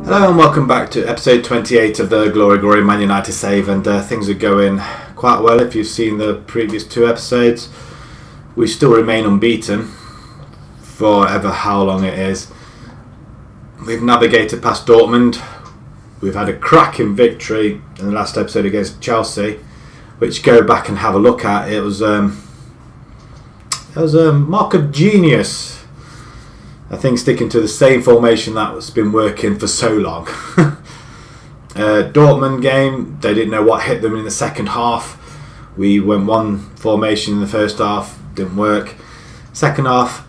Hello and welcome back to episode 28 of the Glory Man United Save, and things are going quite well. If you've seen the previous two episodes, we still remain unbeaten for ever how long it is. We've navigated past Dortmund. We've had a cracking victory in the last episode against Chelsea, which go back and have a look at. It was a mark of genius. I think sticking to the same formation that's been working for so long. Dortmund game, they didn't know what hit them in the second half. We went one formation in the first half, didn't work. Second half,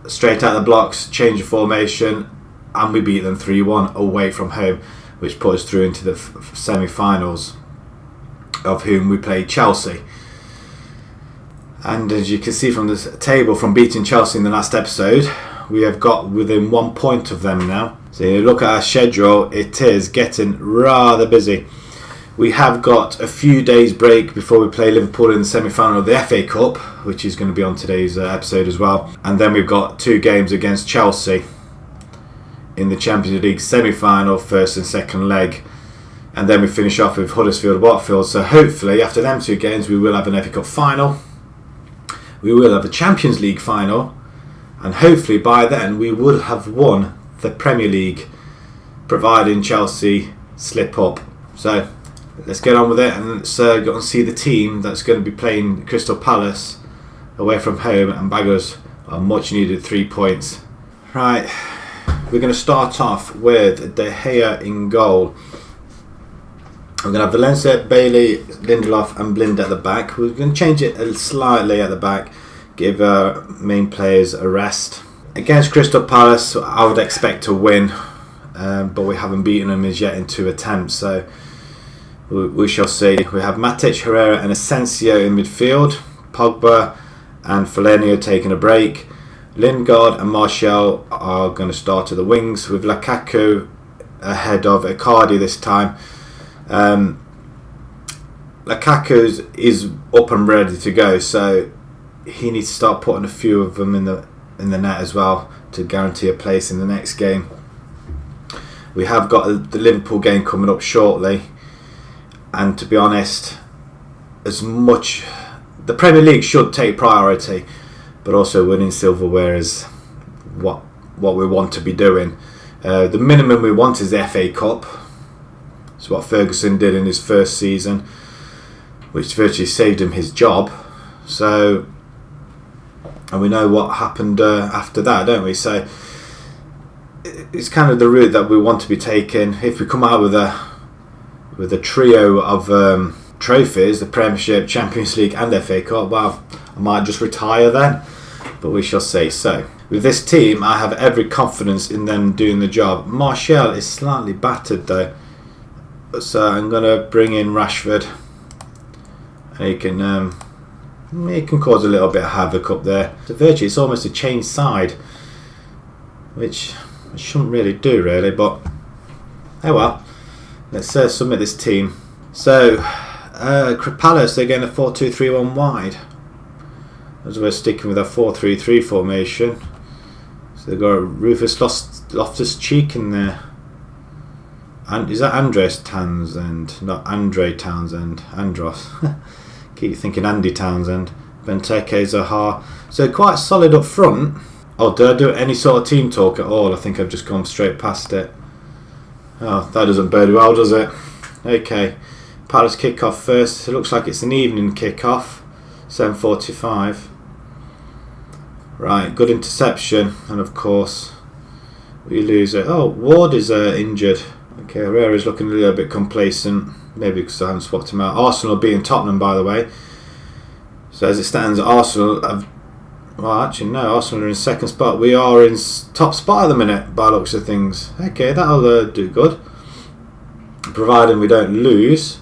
straight out the blocks, change of formation, and we beat them 3-1 away from home, which put us through into the semi-finals, of whom we played Chelsea. And as you can see from the table, from beating Chelsea in the last episode, we have got within 1 point of them now. So you look at our schedule, it is getting rather busy. We have got a few days break before we play Liverpool in the semi-final of the FA Cup, which is going to be on today's episode as well. And then we've got two games against Chelsea in the Champions League semi-final, first and second leg. And then we finish off with Huddersfield-Watford. So hopefully after them two games we will have an FA Cup final. We will have a Champions League final. And hopefully by then we would have won the Premier League, providing Chelsea slip up. So let's get on with it, and let's go and see the team that's going to be playing Crystal Palace away from home and bag us a much needed 3 points. Right, we're going to start off with De Gea in goal. We're going to have Valencia, Bailey, Lindelof and Blind at the back. We're going to change it slightly at the back, give our main players a rest. Against Crystal Palace, I would expect to win, but we haven't beaten them as yet in 2 attempts, so we shall see. We have Matic, Herrera and Asensio in midfield, Pogba and Fellaini taking a break. Lingard and Martial are going to start at the wings, with Lukaku ahead of Icardi this time. Lukaku is up and ready to go, so he needs to start putting a few of them in the net as well to guarantee a place in the next game. We have got the Liverpool game coming up shortly, and to be honest, as much the Premier League should take priority, but also winning silverware is what we want to be doing. The minimum we want is the FA Cup. It's what Ferguson did in his first season, which virtually saved him his job. So, and we know what happened after that, don't we? So it's kind of the route that we want to be taking. If we come out with a trio of trophies, the Premiership, Champions League and FA Cup, well, I might just retire then, but we shall see. So with this team, I have every confidence in them doing the job. Martial is slightly battered though, so I'm going to bring in Rashford, and he can cause a little bit of havoc up there. So virtually it's almost a change side, which I shouldn't really do really, but oh well. Let's submit this team. So Palace, they're going a 4-2-3-1 wide, as we're sticking with our 4-3-3 formation. So they've got Rufus Loftus-Cheek in there. And is that Andres Townsend? Not Andre Townsend. Andros. Keep thinking Andy Townsend. Benteke, Zaha. So quite solid up front. Oh, did I do any sort of team talk at all? I think I've just gone straight past it. Oh, that doesn't bode well, does it? Okay. Palace kick off first. It looks like it's an evening kick off. 7:45. Right, good interception. And of course, we lose it. Oh, Ward is injured. Okay, Herrera's looking a little bit complacent. Maybe because I haven't swapped him out. Arsenal beating Tottenham, by the way. So as it stands, Arsenal have... Well, actually, no. Arsenal are in second spot. We are in top spot at the minute, by looks of things. Okay, that'll do good. Providing we don't lose.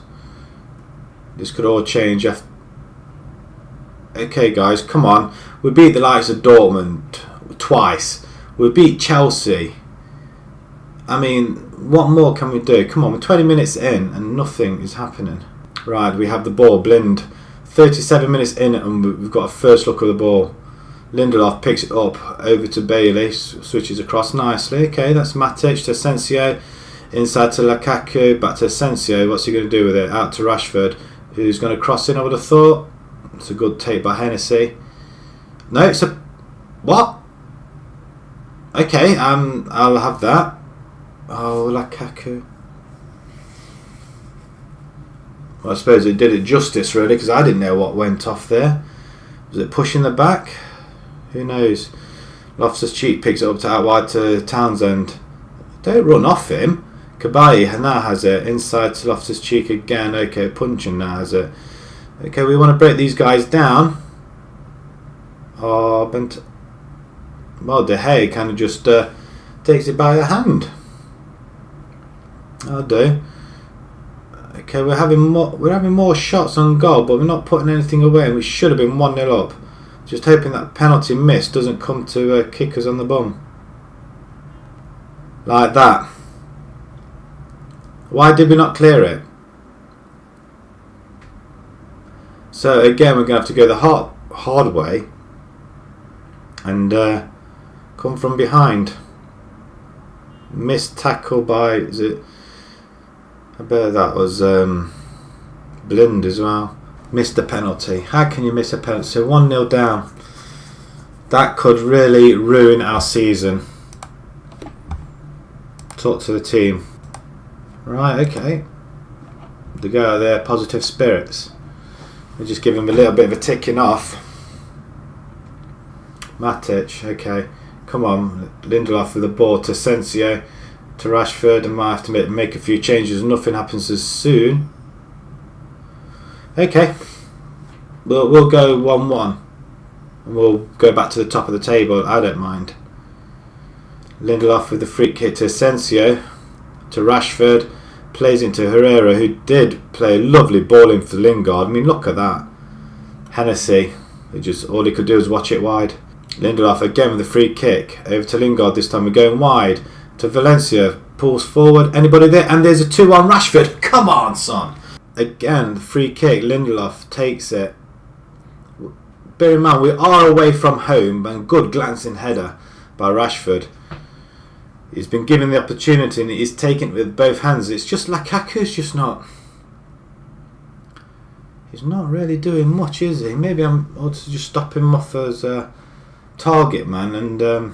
This could all change after... Okay, guys, come on. We beat the likes of Dortmund twice. We beat Chelsea. I mean, what more can we do? Come on, we're 20 minutes in and nothing is happening. Right, we have the ball. Blind. 37 minutes in and we've got a first look of the ball. Lindelof picks it up over to Bailey, switches across nicely. Okay, that's Matic to Asensio, inside to Lukaku, back to Asensio. What's he going to do with it? Out to Rashford, who's going to cross in, I would have thought. It's a good take by Hennessy. No, it's a... What? Okay, I'll have that. Oh, Lukaku. Well, I suppose it did it justice, really, because I didn't know what went off there. Was it pushing the back? Who knows? Loftus-Cheek picks it up to out wide to Townsend. Don't run off him. Kabayi now has it. Inside to Loftus-Cheek again. Okay, Puncheon now has it. Okay, we want to break these guys down. Oh, but... Well, De Gea kind of just takes it by the hand. I'll do. Okay, we're having more shots on goal, but we're not putting anything away, and we should have been 1-0 up. Just hoping that penalty miss doesn't come to kick us on the bum. Like that. Why did we not clear it? So again, we're going to have to go the hard way and come from behind. Missed tackle by... Is it... I bet that was Blind as well. Missed the penalty. How can you miss a penalty? So 1-0 down. That could really ruin our season. Talk to the team. Right, okay. They go out there, positive spirits. We just give him a little bit of a ticking off. Matic, okay. Come on. Lindelof with the ball to Asensio. To Rashford, and might have to make a few changes. Nothing happens as soon. Okay, we'll go 1-1, and we'll go back to the top of the table. I don't mind. Lindelof with the free kick to Asensio, to Rashford, plays into Herrera, who did play a lovely ball in for Lingard. I mean, look at that. Hennessy, all he could do was watch it wide. Lindelof again with the free kick over to Lingard. This time we're going wide. To Valencia, pulls forward. Anybody there? And there's a 2-1 Rashford. Come on, son. Again, the free kick. Lindelof takes it. Bear in mind, we are away from home, and good glancing header by Rashford. He's been given the opportunity and he's taken it with both hands. It's just Lukaku's just not... He's not really doing much, is he? Maybe I ought to just stop him off as a target man and...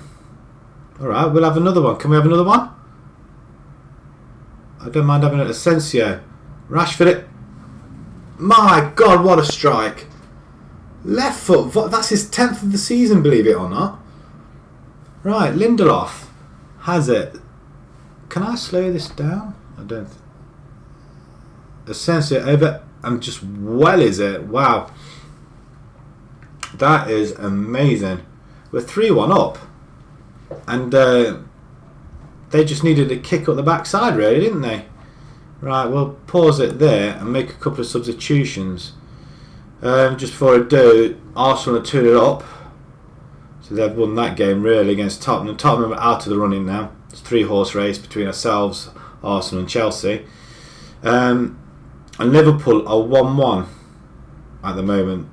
Alright, we'll have another one. Can we have another one? I don't mind having it. Asensio. Rashford it. My God, what a strike. Left foot. That's his 10th of the season, believe it or not. Right, Lindelof has it. Can I slow this down? I don't. Asensio over. And just well is it. Wow. That is amazing. We're 3-1 up. And they just needed a kick up the backside, really, didn't they? Right, we'll pause it there and make a couple of substitutions. Just before I do, Arsenal are 2-0 up. So they've won that game, really, against Tottenham. Tottenham are out of the running now. It's a 3-horse race between ourselves, Arsenal and Chelsea. And Liverpool are 1-1 at the moment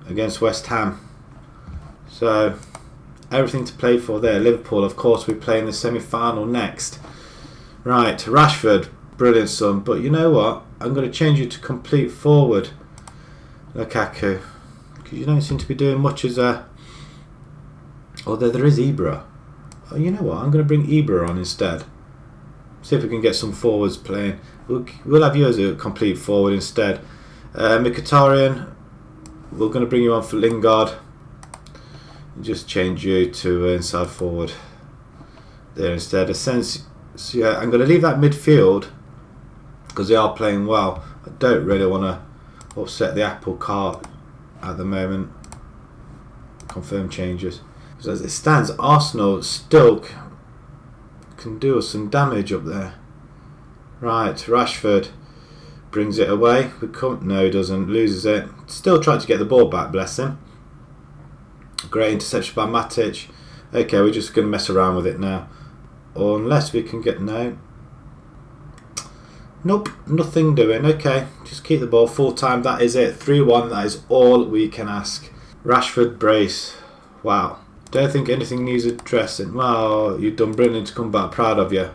against West Ham. So... everything to play for there. Liverpool, of course, we play in the semi-final next. Right, Rashford, brilliant son. But you know what? I'm going to change you to complete forward, Lukaku, because you don't seem to be doing much as a... Although there is Ibra. Oh, you know what? I'm going to bring Ibra on instead. See if we can get some forwards playing. We'll have you as a complete forward instead. Mkhitaryan, we're going to bring you on for Lingard. Just change you to inside forward there instead. So yeah, I'm going to leave that midfield because they are playing well. I don't really want to upset the apple cart at the moment. Confirm changes. So as it stands, Arsenal still can do us some damage up there. Right, Rashford brings it away. No, he doesn't. Loses it. Still trying to get the ball back, bless him. Great interception by Matic. Okay, we're just going to mess around with it now. Or unless we can get... No. Nope, nothing doing. Okay, just keep the ball full time. That is it. 3-1. That is all we can ask. Rashford brace. Wow. Don't think anything needs addressing. Well, you've done brilliant to come back. Proud of you.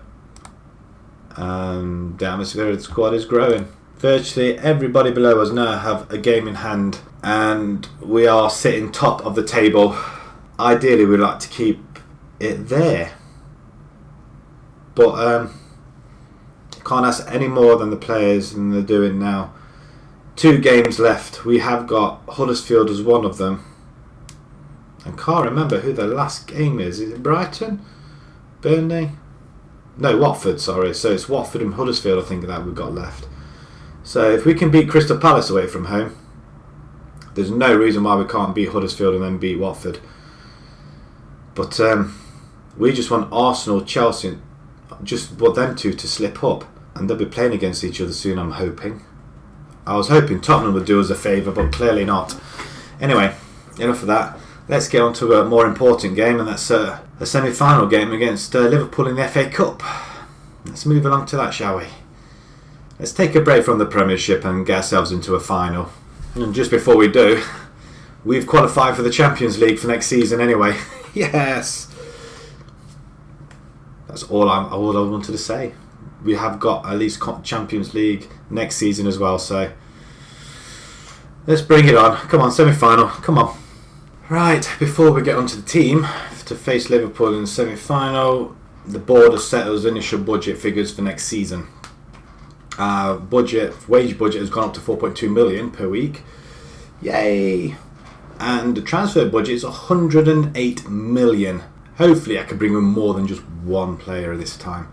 The atmosphere of the squad is growing. Virtually everybody below us now have a game in hand, and we are sitting top of the table. Ideally, we'd like to keep it there, but can't ask any more than the players, and they're doing now. 2 games left. We have got Huddersfield as one of them. I can't remember who the last game is. Is it Brighton? Burnley? No, Watford, sorry. So it's Watford and Huddersfield, I think, that we've got left. So if we can beat Crystal Palace away from home, there's no reason why we can't beat Huddersfield and then beat Watford. But we just want Arsenal, Chelsea, just want them two to slip up. And they'll be playing against each other soon, I'm hoping. I was hoping Tottenham would do us a favour, but clearly not. Anyway, enough of that. Let's get on to a more important game, and that's a semi-final game against Liverpool in the FA Cup. Let's move along to that, shall we? Let's take a break from the Premiership and get ourselves into a final. And just before we do, we've qualified for the Champions League for next season anyway. Yes! That's all I wanted to say. We have got at least Champions League next season as well, so let's bring it on. Come on, semi-final, come on. Right, before we get onto the team to face Liverpool in the semi-final, the board has set us initial budget figures for next season. Wage budget has gone up to 4.2 million per week. Yay! And the transfer budget is 108 million. Hopefully I can bring in more than just one player this time.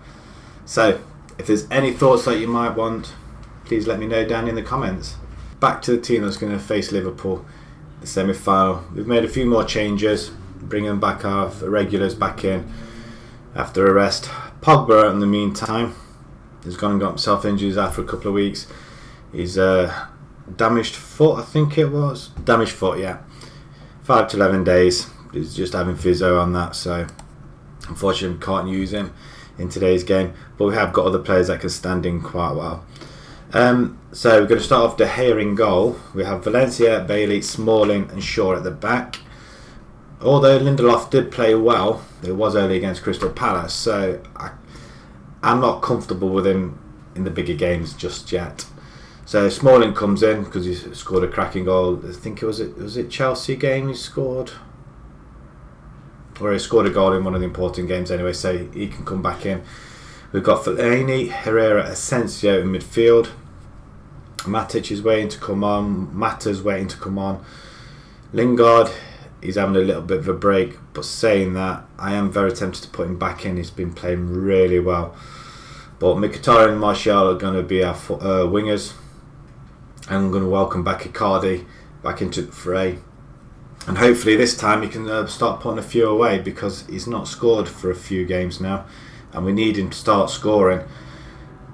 So, if there's any thoughts that you might want, please let me know down in the comments. Back to the team that's going to face Liverpool, the semi-final. We've made a few more changes, bringing back our regulars back in after a rest. Pogba, in the meantime, has gone and got himself injured after a couple of weeks. He's damaged foot, I think it was. Damaged foot, yeah. 5 to 11 days. He's just having physio on that, so unfortunately we can't use him in today's game, but we have got other players that can stand in quite well. So we're going to start off De Gea in goal. We have Valencia, Bailey, Smalling and Shaw at the back. Although Lindelof did play well, it was only against Crystal Palace, so I'm not comfortable with him in the bigger games just yet. So Smalling comes in because he scored a cracking goal. I think was it Chelsea game he scored? Or he scored a goal in one of the important games anyway, so he can come back in. We've got Fellaini, Herrera, Asensio in midfield. Matic is waiting to come on. Mata's waiting to come on. Lingard, he's having a little bit of a break, but saying that, I am very tempted to put him back in. He's been playing really well. But Mkhitaryan and Martial are going to be our wingers. I'm going to welcome back Icardi back into the fray. And hopefully this time he can start putting a few away, because he's not scored for a few games now. And we need him to start scoring,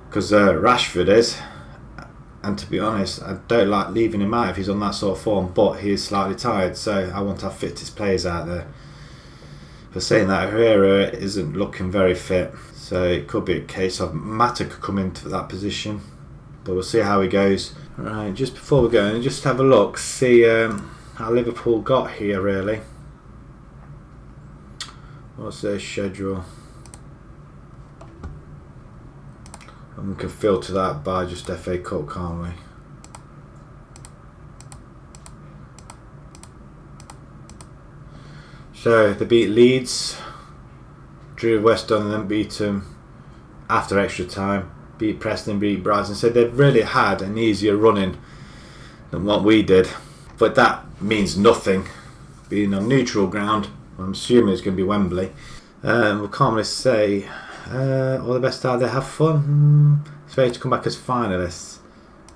because Rashford is. And to be honest, I don't like leaving him out if he's on that sort of form, but he is slightly tired, so I want to have fittest players out there. For saying that, Herrera isn't looking very fit, so it could be a case of Mata could come into that position, but we'll see how he goes. Right, just before we go, just have a look, see how Liverpool got here really. What's their schedule? And we can filter that by just FA Cup, can't we? So they beat Leeds, drew West Ham and then beat them after extra time, beat Preston, beat Brighton. So they've really had an easier running than what we did. But that means nothing. Being on neutral ground, I'm assuming it's going to be Wembley. We can't really say all the best out there, have fun. It's ready to come back as finalists.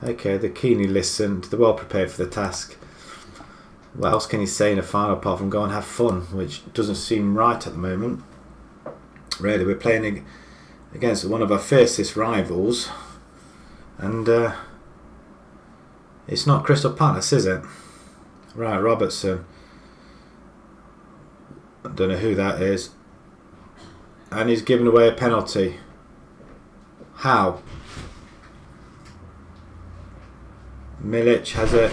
Okay, they're keenly listened, they're well prepared for the task. What else can you say in a final apart from go and have fun, which doesn't seem right at the moment. Really, we're playing against one of our fiercest rivals, and it's not Crystal Palace, is it? Right, Robertson. I don't know who that is. And he's given away a penalty. How? Milic has it.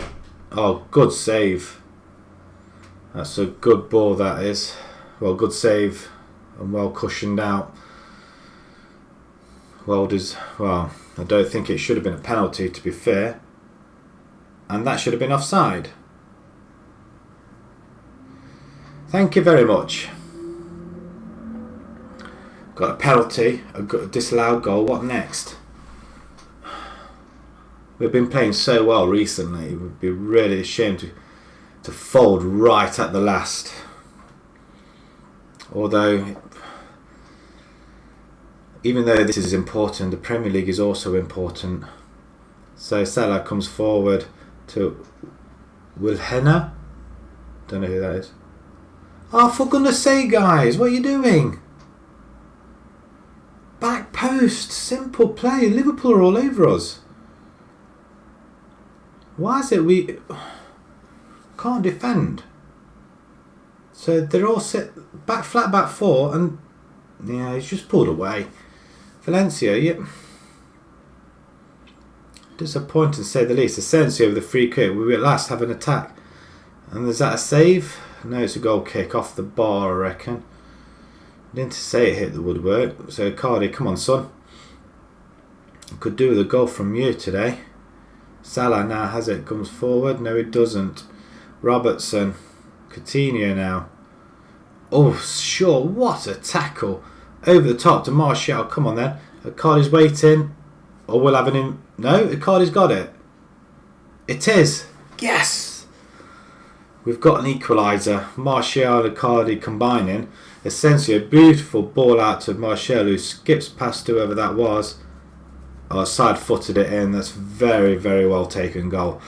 Oh, good save. That's a good ball, that is. Well, good save and well cushioned out. Well, I don't think it should have been a penalty, to be fair. And that should have been offside. Thank you very much. Got a penalty, a disallowed goal. What next? We've been playing so well recently. It would be really a shame to fold right at the last. Although, even though this is important, the Premier League is also important. So Salah comes forward to Wilhenna. Don't know who that is. Oh, for goodness sake, guys, what are you doing? Back post, simple play. Liverpool are all over us. Why is it we can't defend? So they're all set back flat, back four, and yeah, he's just pulled away. Valencia, yeah. Disappointing to say the least. Asensio with the free kick. We at last have an attack. And is that a save? No, it's a goal kick off the bar, I reckon. Didn't say it hit the woodwork. So Cardi, come on, son. Could do with a goal from you today. Salah now has it, comes forward. No, he doesn't. Robertson. Coutinho now. Oh, sure. What a tackle. Over the top to Martial. Come on then. Cardi's waiting. Or we'll have an in. No, Icardi's got it. It is. Yes. We've got an equaliser. Martial and Icardi combining. Asensio, beautiful ball out to Martial, who skips past whoever that was. Oh, side-footed it in. That's very, very well taken goal.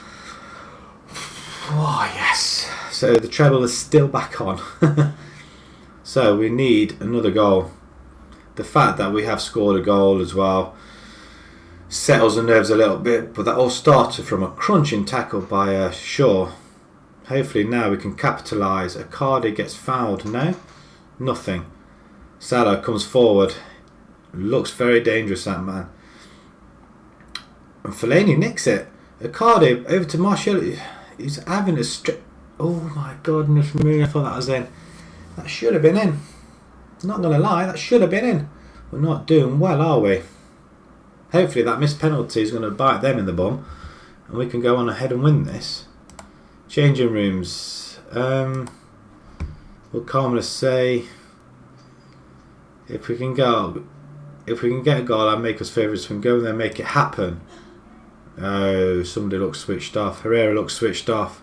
Oh, yes. So the treble is still back on. So we need another goal. The fact that we have scored a goal as well settles the nerves a little bit, but that all started from a crunching tackle by Shaw. Hopefully now we can capitalise. Icardi gets fouled. No? Nothing. Salah comes forward. Looks very dangerous, that man. And Fellaini nicks it. Icardi over to Martial. He's having a strip. Oh my goodness me, I thought that was in. That should have been in. Not going to lie, that should have been in. We're not doing well, are we? Hopefully that missed penalty is going to bite them in the bum. And we can go on ahead and win this. Changing rooms. We'll calmly say, if we can get a goal and make us favourites, we can go in there and make it happen. Oh, somebody looks switched off. Herrera looks switched off.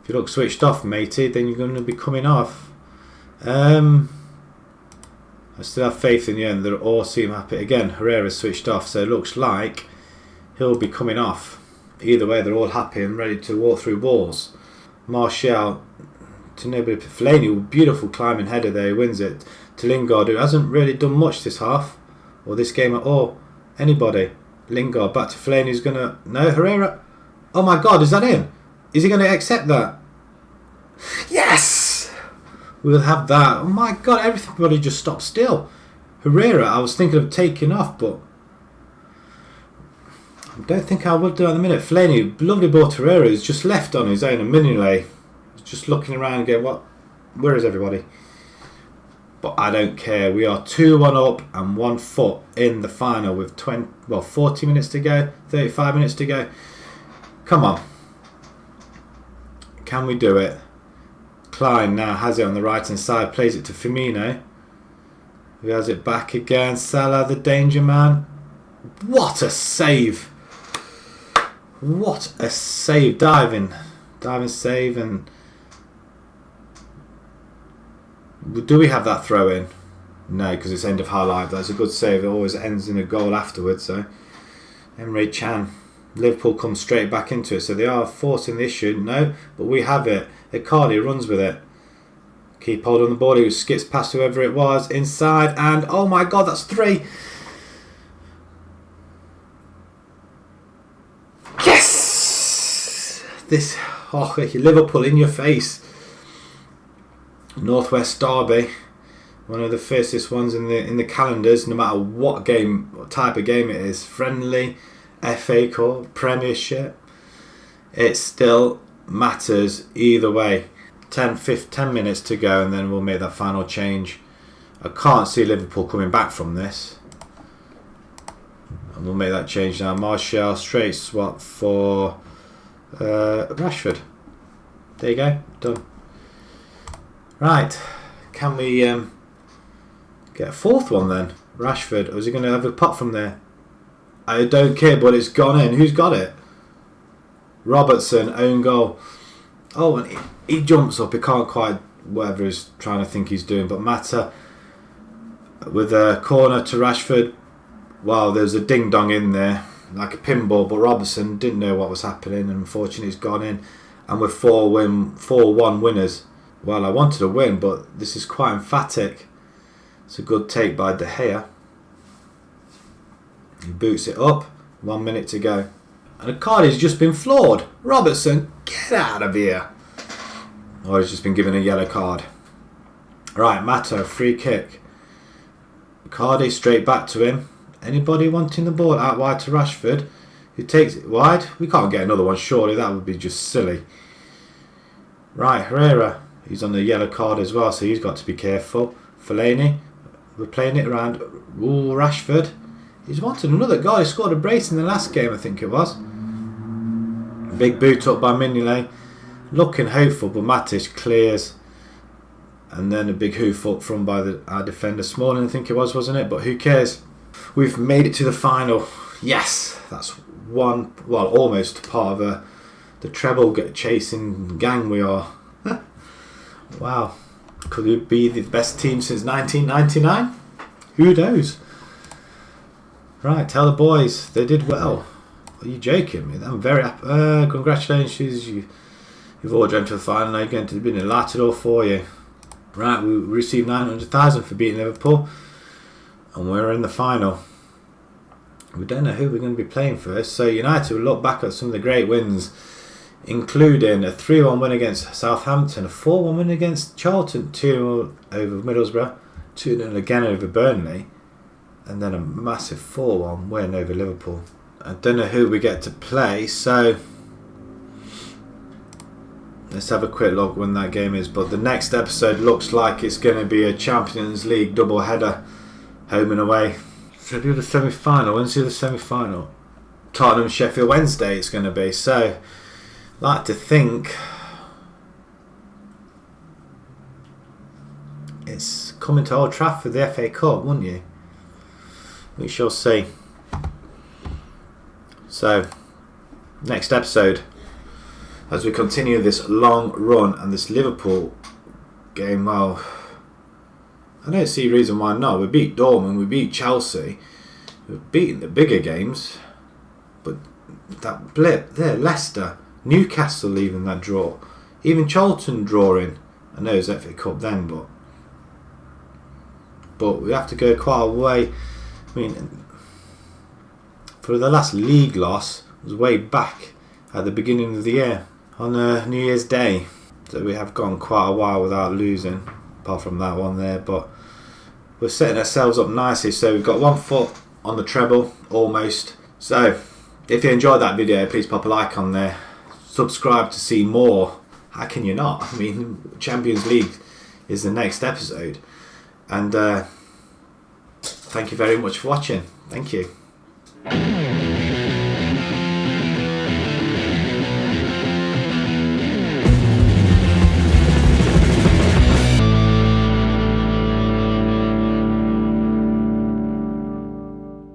If you look switched off, matey, then you're going to be coming off. I still have faith in you, and they all seem happy. Again, Herrera's switched off, so it looks like he'll be coming off. Either way, they're all happy and ready to walk through walls. Martial to nobody. Fellaini, beautiful climbing header there, he wins it. To Lingard, who hasn't really done much this half, or this game at all. Anybody. Lingard, back to Fellaini, who's going to... No, Herrera. Oh my God, is that in? Is he going to accept that? Yes! We'll have that. Oh my God, everybody just stopped still. Herrera, I was thinking of taking off, but I don't think I will do at the minute. Fellaini, lovely ball to Herrera, who's just left on his own a Mignolet. Just looking around and going, what? Where is everybody? But I don't care. We are 2-1 up and 1 foot in the final with 40 minutes to go, 35 minutes to go. Come on. Can we do it? Klein now has it on the right hand side, plays it to Firmino, who has it back again. Salah, the danger man. What a save! What a save! Diving save. And do we have that throw in? No, because it's end of highlight. That's a good save. It always ends in a goal afterwards. So Emre Can. Liverpool comes straight back into it, so they are forcing the issue. No, but we have it. Icardi runs with it. Keep hold on the ball. He skips past whoever it was inside, and oh my God, that's 3. Yes! This Liverpool in your face. Northwest Derby, one of the fiercest ones in the calendars. No matter what type of game it is, friendly, FA Cup, Premiership, it still matters either way. 10 minutes to go, and then we'll make that final change. I can't see Liverpool coming back from this. And we'll make that change now. Martial, straight swap for Rashford. There you go, done. Right, can we get a fourth one then? Rashford, or is he going to have a pop from there? I don't care, but it's gone in. Who's got it? Robertson, own goal. Oh, and he jumps up. He can't quite, whatever he's trying to think he's doing. But Mata with a corner to Rashford. Wow, there's a ding-dong in there, like a pinball. But Robertson didn't know what was happening, and unfortunately it's gone in. And we're 4-1 winners. Well, I wanted a win, but this is quite emphatic. It's a good take by De Gea. He boots it up. 1 minute to go. And Icardi's just been floored. Robertson, get out of here. Oh, he's just been given a yellow card. Right, Mata, free kick. Icardi straight back to him. Anybody wanting the ball out wide to Rashford? Who takes it wide? We can't get another one, surely. That would be just silly. Right, Herrera. He's on the yellow card as well, so he's got to be careful. Fellaini. We're playing it around. Ooh, Rashford. He's wanted another goal. He scored a brace in the last game, I think it was. Big boot up by Mignolet. Looking hopeful, but Matic clears. And then a big hoof up from by our defender Smalling, I think it was, wasn't it? But who cares? We've made it to the final. Yes, that's one, well, almost part of the treble chasing gang we are. Wow. Could we be the best team since 1999? Who knows? Right, tell the boys they did well. Are you joking me? I'm very happy. Congratulations, you've all dreamt of the final. Now you're going to be delighted all for you. Right, we received 900,000 for beating Liverpool, and we're in the final. We don't know who we're going to be playing first. So United will look back at some of the great wins, including a 3-1 win against Southampton, a 4-1 win against Charlton, 2-0 over Middlesbrough, 2-0 again over Burnley, and then a massive 4-1 win over Liverpool. I don't know who we get to play, so let's have a quick look when that game is. But the next episode looks like it's going to be a Champions League double header, home and away. So do the semi-final. When's the semi-final? Tottenham Sheffield Wednesday it's going to be. So I'd like to think it's coming to Old Trafford, the FA Cup, wouldn't you? We shall see. So, next episode, as we continue this long run and this Liverpool game, well, I don't see a reason why not. We beat Dortmund, we beat Chelsea, we've beaten the bigger games, but that blip there, Leicester, Newcastle leaving that draw, even Charlton drawing. I know it's FA Cup then, but we have to go quite a way. I mean, for the last league loss was way back at the beginning of the year on New Year's Day. So we have gone quite a while without losing, apart from that one there. But we're setting ourselves up nicely. So we've got 1 foot on the treble, almost. So if you enjoyed that video, please pop a like on there. Subscribe to see more. How can you not? I mean, Champions League is the next episode. And thank you very much for watching. Thank you.